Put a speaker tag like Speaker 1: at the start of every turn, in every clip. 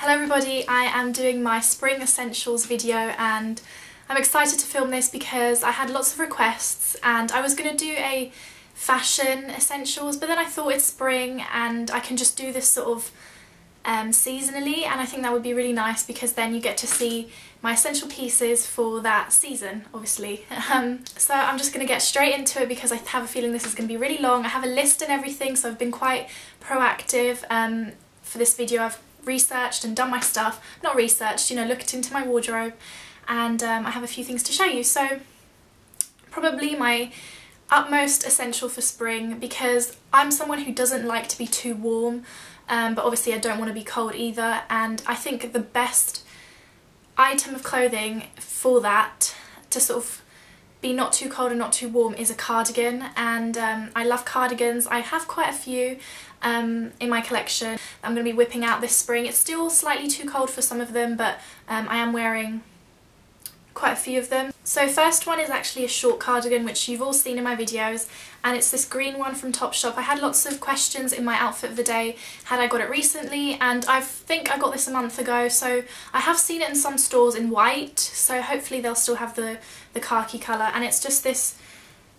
Speaker 1: Hello everybody, I am doing my spring essentials video and I'm excited to film this because I had lots of requests and I was going to do a fashion essentials, but then I thought it's spring and I can just do this sort of seasonally, and I think that would be really nice because then you get to see my essential pieces for that season, obviously. So I'm just going to get straight into it because I have a feeling this is going to be really long. I have a list and everything, so I've been quite proactive for this video. I've researched and done my stuff, not researched, you know, looked into my wardrobe, and I have a few things to show you. So probably my utmost essential for spring, because I'm someone who doesn't like to be too warm, but obviously I don't want to be cold either, and I think the best item of clothing for that, to sort of be not too cold and not too warm, is a cardigan. And I love cardigans. I have quite a few in my collection I'm going to be whipping out this spring. It's still slightly too cold for some of them, but I am wearing quite a few of them. So first one is actually a short cardigan, which you've all seen in my videos, and it's this green one from Topshop. I had lots of questions in my outfit of the day, had I got it recently, and I think I got this a month ago, so I have seen it in some stores in white, so hopefully they'll still have the khaki colour. And it's just this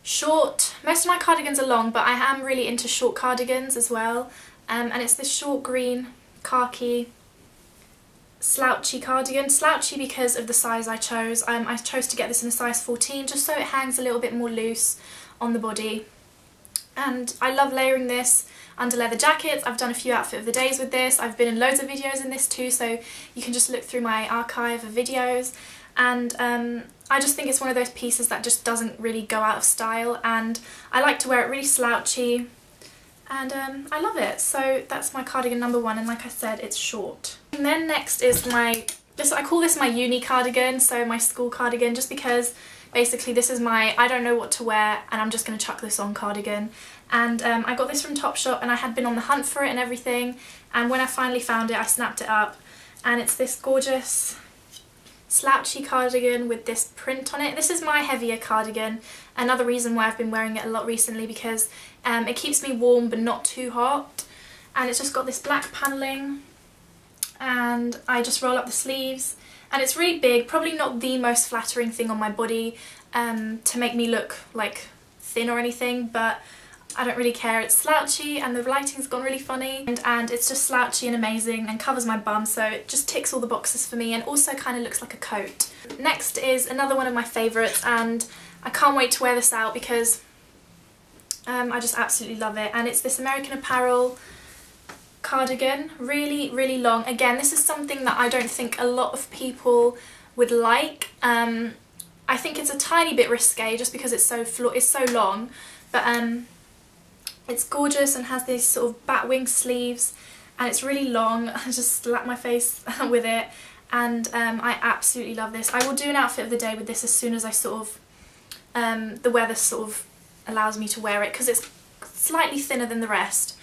Speaker 1: short, most of my cardigans are long, but I am really into short cardigans as well, and it's this short green khaki slouchy cardigan. Slouchy because of the size I chose. I chose to get this in a size 14 just so it hangs a little bit more loose on the body, and I love layering this under leather jackets. I've done a few outfit of the days with this. I've been in loads of videos in this too, so you can just look through my archive of videos, and I just think it's one of those pieces that just doesn't really go out of style, and I like to wear it really slouchy, and I love it. So that's my cardigan number one, and like I said, it's short. And then next is I call this my uni cardigan, so my school cardigan, just because basically this is my I don't know what to wear and I'm just going to chuck this on cardigan. And I got this from Topshop, and I had been on the hunt for it and everything, and when I finally found it I snapped it up, and it's this gorgeous slouchy cardigan with this print on it. This is my heavier cardigan, another reason why I've been wearing it a lot recently, because it keeps me warm but not too hot, and it's just got this black panelling, and I just roll up the sleeves, and it's really big, probably not the most flattering thing on my body to make me look like thin or anything, but I don't really care. It's slouchy and the lighting's gone really funny, and it's just slouchy and amazing and covers my bum, so it just ticks all the boxes for me, and also kind of looks like a coat. Next is another one of my favourites, and I can't wait to wear this out because I just absolutely love it, and it's this American Apparel cardigan, really long. Again, this is something that I don't think a lot of people would like. I think it's a tiny bit risque just because it's so long, but it's gorgeous and has these sort of bat wing sleeves, and it's really long. I just slap my face with it, and I absolutely love this. I will do an outfit of the day with this as soon as I sort of the weather sort of allows me to wear it, because it's slightly thinner than the rest,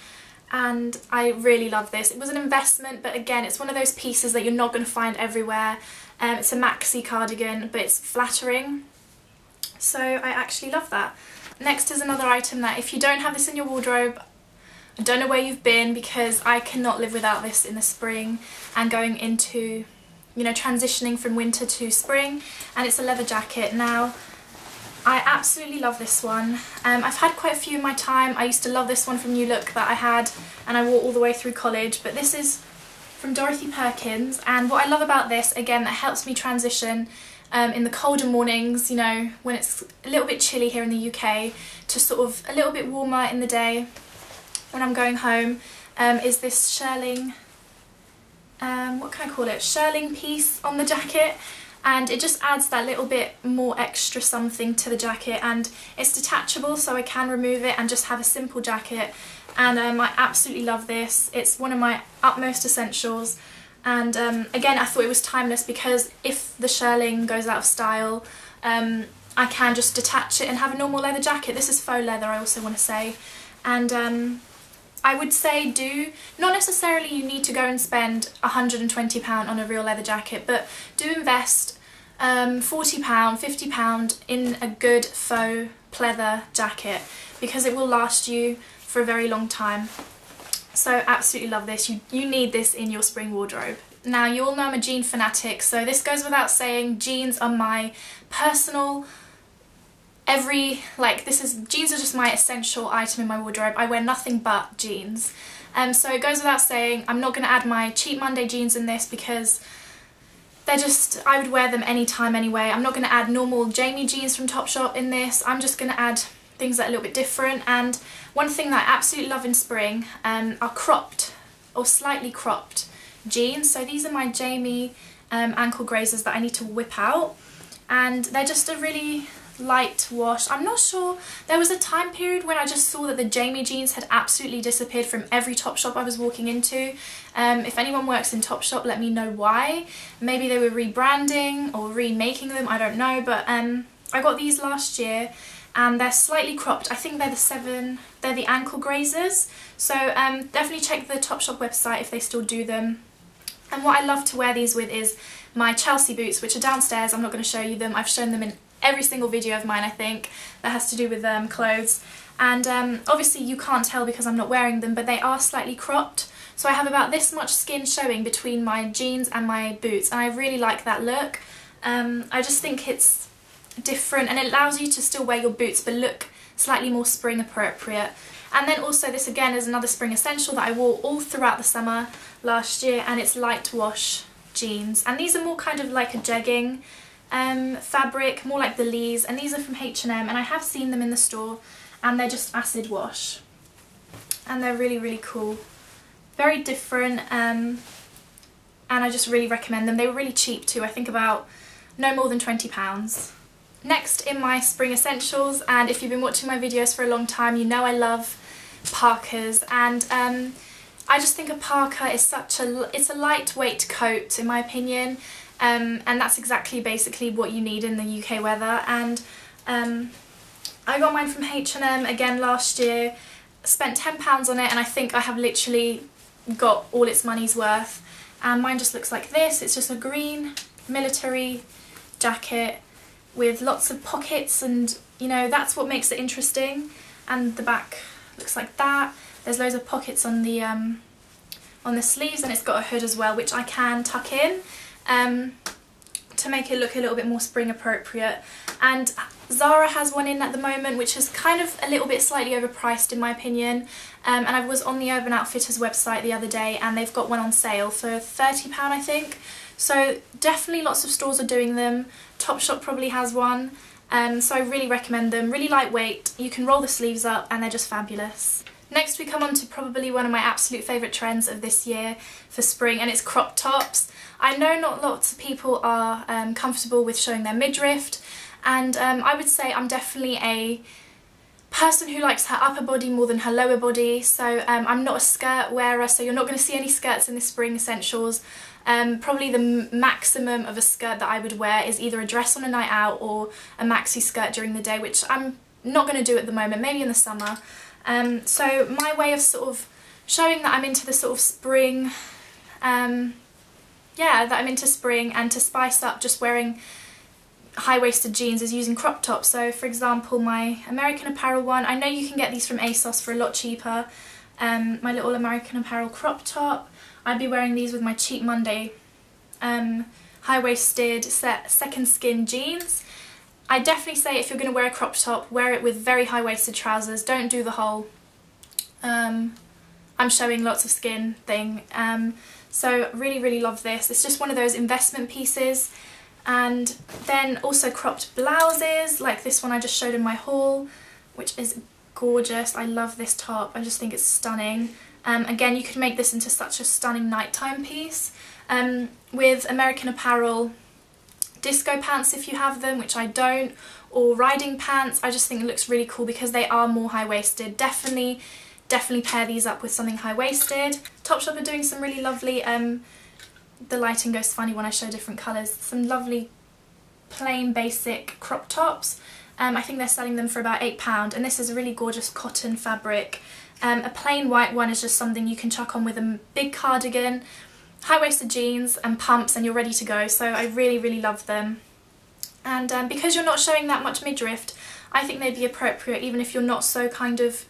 Speaker 1: and I really love this. It was an investment, but again, it's one of those pieces that you're not going to find everywhere. It's a maxi cardigan, but it's flattering, so I actually love that. Next is another item that if you don't have this in your wardrobe, I don't know where you've been, because I cannot live without this in the spring and going into, you know, transitioning from winter to spring, and it's a leather jacket. Now, I absolutely love this one. I've had quite a few in my time. I used to love this one from New Look that I had and I wore all the way through college, but this is from Dorothy Perkins, and what I love about this, again, that helps me transition in the colder mornings, you know, when it's a little bit chilly here in the UK, to sort of a little bit warmer in the day when I'm going home, is this shearling, what can I call it, shearling piece on the jacket, and it just adds that little bit more extra something to the jacket, and it's detachable so I can remove it and just have a simple jacket, and I absolutely love this. It's one of my utmost essentials. And again, I thought it was timeless because if the shearling goes out of style, I can just detach it and have a normal leather jacket. This is faux leather, I also want to say. And I would say not necessarily you need to go and spend £120 on a real leather jacket, but do invest £40, £50 in a good faux pleather jacket, because it will last you for a very long time. So absolutely love this. You need this in your spring wardrobe. Now, you all know I'm a jean fanatic, so this goes without saying. Jeans are my personal, jeans are just my essential item in my wardrobe. I wear nothing but jeans. So it goes without saying, I'm not going to add my Cheap Monday jeans in this because they're just, I would wear them anytime anyway. I'm not going to add normal Jamie jeans from Topshop in this. I'm just going to add things that are a little bit different. And one thing that I absolutely love in spring are cropped or slightly cropped jeans. So these are my Jamie ankle grazers that I need to whip out, and they're just a really light wash. I'm not sure, there was a time period when I just saw that the Jamie jeans had absolutely disappeared from every Topshop I was walking into. If anyone works in Topshop, let me know why. Maybe they were rebranding or remaking them, I don't know, but I got these last year and they're slightly cropped. I think they're the ankle grazers, so definitely check the Topshop website if they still do them. And what I love to wear these with is my Chelsea boots, which are downstairs. I'm not going to show you them, I've shown them in every single video of mine, I think, that has to do with clothes. And obviously you can't tell because I'm not wearing them, but they are slightly cropped. So I have about this much skin showing between my jeans and my boots, and I really like that look. I just think it's different and it allows you to still wear your boots but look slightly more spring appropriate. And then also this again is another spring essential that I wore all throughout the summer last year, and it's light wash jeans. And these are more kind of like a jegging fabric, more like the Lees, and these are from H&M, and I have seen them in the store and they're just acid wash and they're really, really cool, very different, and I just really recommend them. They were really cheap too, I think about no more than £20. Next in my spring essentials, and if you've been watching my videos for a long time, you know I love parkas, and I just think a parka is it's a lightweight coat in my opinion, and that's exactly basically what you need in the UK weather. And I got mine from H&M again last year, spent £10 on it, and I think I have literally got all its money's worth. And mine just looks like this. It's just a green military jacket with lots of pockets, and you know, that's what makes it interesting. And the back looks like that. There's loads of pockets on the sleeves, and it's got a hood as well, which I can tuck in to make it look a little bit more spring appropriate. And Zara has one in at the moment, which is kind of a little bit slightly overpriced in my opinion, and I was on the Urban Outfitters website the other day and they've got one on sale for £30 I think. So definitely lots of stores are doing them. Topshop probably has one, so I really recommend them. Really lightweight, you can roll the sleeves up and they're just fabulous. Next we come on to probably one of my absolute favourite trends of this year for spring, and it's crop tops. I know not lots of people are comfortable with showing their midriff, and I would say I'm definitely a person who likes her upper body more than her lower body, so I'm not a skirt wearer, so you're not going to see any skirts in the spring essentials. Probably the maximum of a skirt that I would wear is either a dress on a night out or a maxi skirt during the day, which I'm not going to do at the moment, maybe in the summer. So my way of sort of showing that I'm into the sort of spring, that I'm into spring, and to spice up just wearing high-waisted jeans is using crop tops. So for example, my American Apparel one, I know you can get these from ASOS for a lot cheaper. My little American Apparel crop top, I'd be wearing these with my Cheap Monday high-waisted second skin jeans. I definitely say if you're going to wear a crop top, wear it with very high-waisted trousers. Don't do the whole I'm showing lots of skin thing. So really, really love this. It's just one of those investment pieces. And then also cropped blouses, like this one I just showed in my haul, which is gorgeous. I love this top, I just think it's stunning. Again, you could make this into such a stunning nighttime piece. With American Apparel disco pants if you have them, which I don't, or riding pants, I just think it looks really cool because they are more high-waisted. Definitely pair these up with something high-waisted. Topshop are doing some really lovely, the lighting goes funny when I show different colours, some lovely plain basic crop tops. I think they're selling them for about £8, and this is a really gorgeous cotton fabric. A plain white one is just something you can chuck on with a big cardigan, high-waisted jeans and pumps, and you're ready to go. So I really, really love them. And because you're not showing that much midriff, I think they'd be appropriate even if you're not so kind of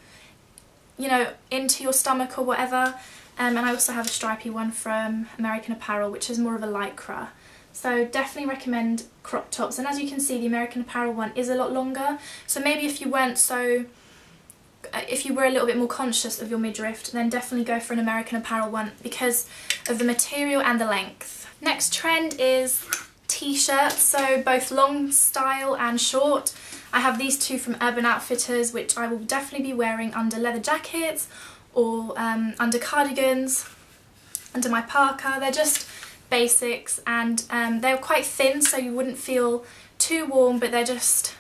Speaker 1: you know, into your stomach or whatever. And I also have a stripy one from American Apparel, which is more of a lycra. So definitely recommend crop tops. And as you can see, the American Apparel one is a lot longer. So maybe if you weren't so, if you were a little bit more conscious of your midriff, then definitely go for an American Apparel one because of the material and the length. Next trend is t-shirts, so both long style and short. I have these two from Urban Outfitters, which I will definitely be wearing under leather jackets or under cardigans, under my parka. They're just basics, and they're quite thin, so you wouldn't feel too warm, but they're just,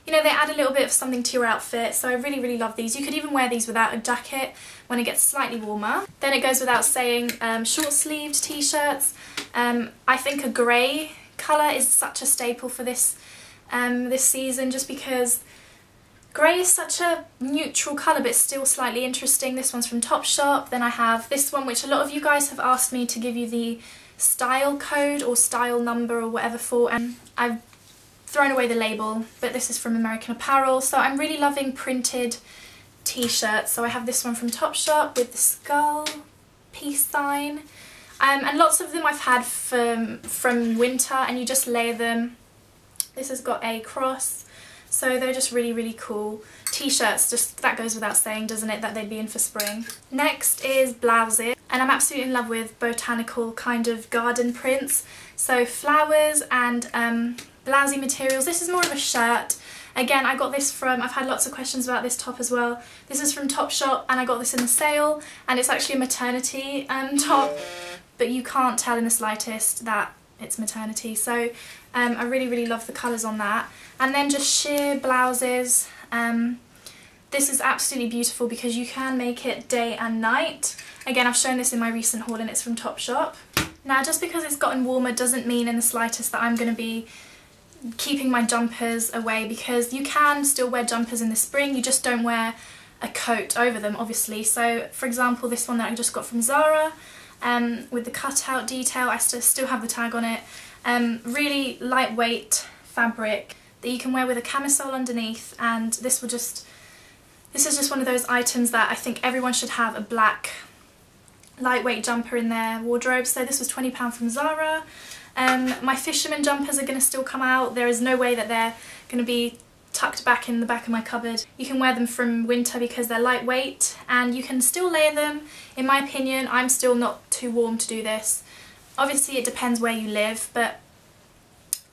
Speaker 1: you know, they add a little bit of something to your outfit. So I really, really love these. You could even wear these without a jacket when it gets slightly warmer. Then it goes without saying, short-sleeved t-shirts. I think a grey colour is such a staple for this this season, just because grey is such a neutral colour but still slightly interesting. This one's from Topshop. Then I have this one, which a lot of you guys have asked me to give you the style code or style number or whatever for, and I've thrown away the label, but this is from American Apparel. So I'm really loving printed t-shirts. So I have this one from Topshop with the skull peace sign, and lots of them I've had from winter, and you just layer them. This has got a cross, so they're just really, really cool. T-shirts, just that goes without saying, doesn't it, that they'd be in for spring. Next is blouses, and I'm absolutely in love with botanical kind of garden prints. So flowers and blousey materials. This is more of a shirt. Again, I got this from, I've had lots of questions about this top as well. This is from Topshop, and I got this in the sale, and it's actually a maternity top, but you can't tell in the slightest that it's maternity. So I really, really love the colours on that. And then just sheer blouses. This is absolutely beautiful because you can make it day and night. Again, I've shown this in my recent haul, and it's from Topshop. Now, just because it's gotten warmer doesn't mean in the slightest that I'm going to be keeping my jumpers away, because you can still wear jumpers in the spring, you just don't wear a coat over them, obviously. So for example, this one that I just got from Zara, with the cutout detail, I still have the tag on it, really lightweight fabric that you can wear with a camisole underneath, and this is just one of those items that I think everyone should have a black lightweight jumper in their wardrobe. So this was £20 from Zara. My fisherman jumpers are going to still come out. There is no way that they're going to be tucked back in the back of my cupboard. You can wear them from winter because they're lightweight, and you can still layer them. In my opinion, I'm still not too warm to do this. Obviously it depends where you live, but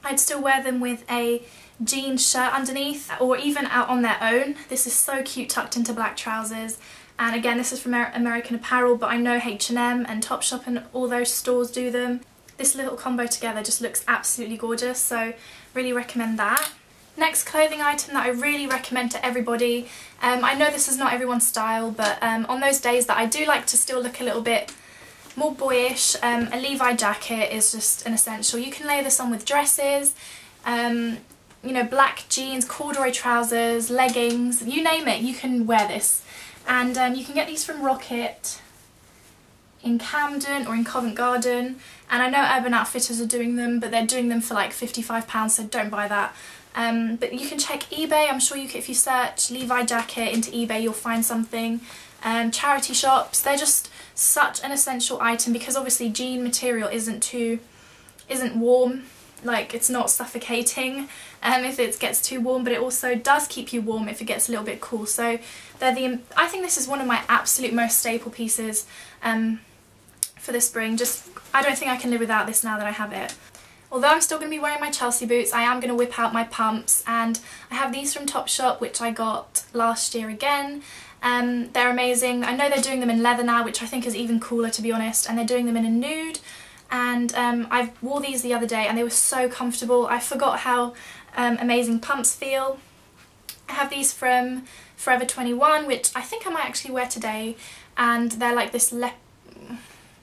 Speaker 1: I'd still wear them with a jeans shirt underneath, or even out on their own. This is so cute tucked into black trousers. And again, this is from American Apparel, but I know H&M and Topshop and all those stores do them. This little combo together just looks absolutely gorgeous, so really recommend that. Next clothing item that I really recommend to everybody, I know this is not everyone's style, but on those days that I do like to still look a little bit more boyish, a Levi jacket is just an essential. You can layer this on with dresses, you know, black jeans, corduroy trousers, leggings, you name it, you can wear this. And you can get these from Rocket in Camden or in Covent Garden, and I know Urban Outfitters are doing them, but they're doing them for like £55, so don't buy that. But you can check eBay. I'm sure if you search Levi Jacket into eBay, you'll find something. Charity shops, they're just such an essential item, because obviously jean material isn't warm, like it's not suffocating if it gets too warm, but it also does keep you warm if it gets a little bit cool. So I think this is one of my absolute most staple pieces for the spring. I don't think I can live without this now that I have it. Although I'm still going to be wearing my Chelsea boots, I am going to whip out my pumps, and I have these from Topshop, which I got last year again. They're amazing. I know they're doing them in leather now, which I think is even cooler, to be honest, and they're doing them in a nude. And I wore these the other day and they were so comfortable. I forgot how amazing pumps feel. I have these from Forever 21, which I think I might actually wear today, and they're like this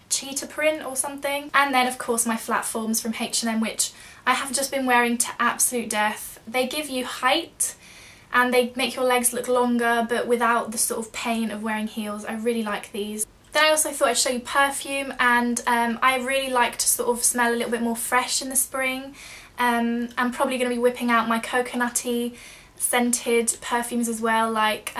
Speaker 1: cheetah print or something. And then of course my flat forms from H&M, which I have just been wearing to absolute death. They give you height and they make your legs look longer, but without the sort of pain of wearing heels. I really like these. Then I also thought I'd show you Perfume, and I really like to sort of smell a little bit more fresh in the spring. I'm probably going to be whipping out my coconutty scented perfumes as well, like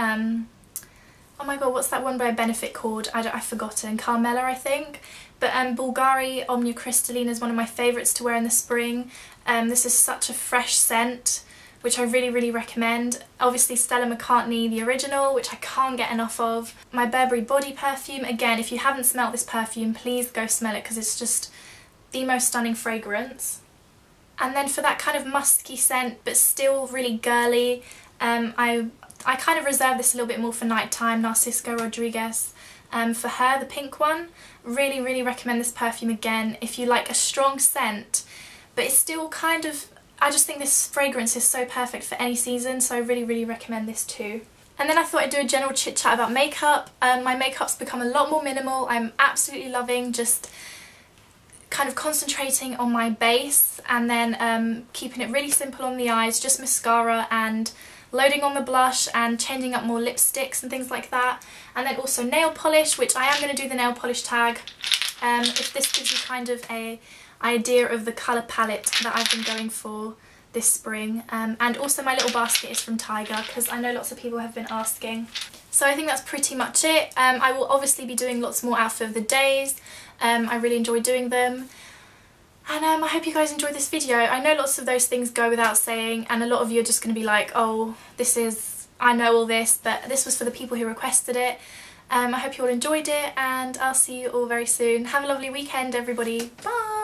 Speaker 1: oh my god, what's that one by Benefit called? I've forgotten. Carmela, I think. But Bulgari Omnia Crystalline is one of my favourites to wear in the spring. This is such a fresh scent, which I really, really recommend. Obviously Stella McCartney, the original, which I can't get enough of. My Burberry body perfume. Again, if you haven't smelled this perfume, please go smell it because it's just the most stunning fragrance. And then for that kind of musky scent, but still really girly, I kind of reserve this a little bit more for nighttime, Narcisco Rodriguez. For her, the pink one, really, really recommend this perfume again if you like a strong scent, but it's still kind of, I just think this fragrance is so perfect for any season, so I really, really recommend this too. And then I thought I'd do a general chit chat about makeup. My makeup's become a lot more minimal. I'm absolutely loving just kind of concentrating on my base and then keeping it really simple on the eyes, just mascara and loading on the blush and changing up more lipsticks and things like that. And then also nail polish, which I am going to do the nail polish tag if this gives you kind of a idea of the colour palette that I've been going for this spring. And also my little basket is from Tiger because I know lots of people have been asking. So I think that's pretty much it. I will obviously be doing lots more outfit of the days. I really enjoy doing them. And I hope you guys enjoyed this video. I know lots of those things go without saying and a lot of you are just going to be like, oh, I know all this, but this was for the people who requested it. I hope you all enjoyed it and I'll see you all very soon. Have a lovely weekend, everybody. Bye!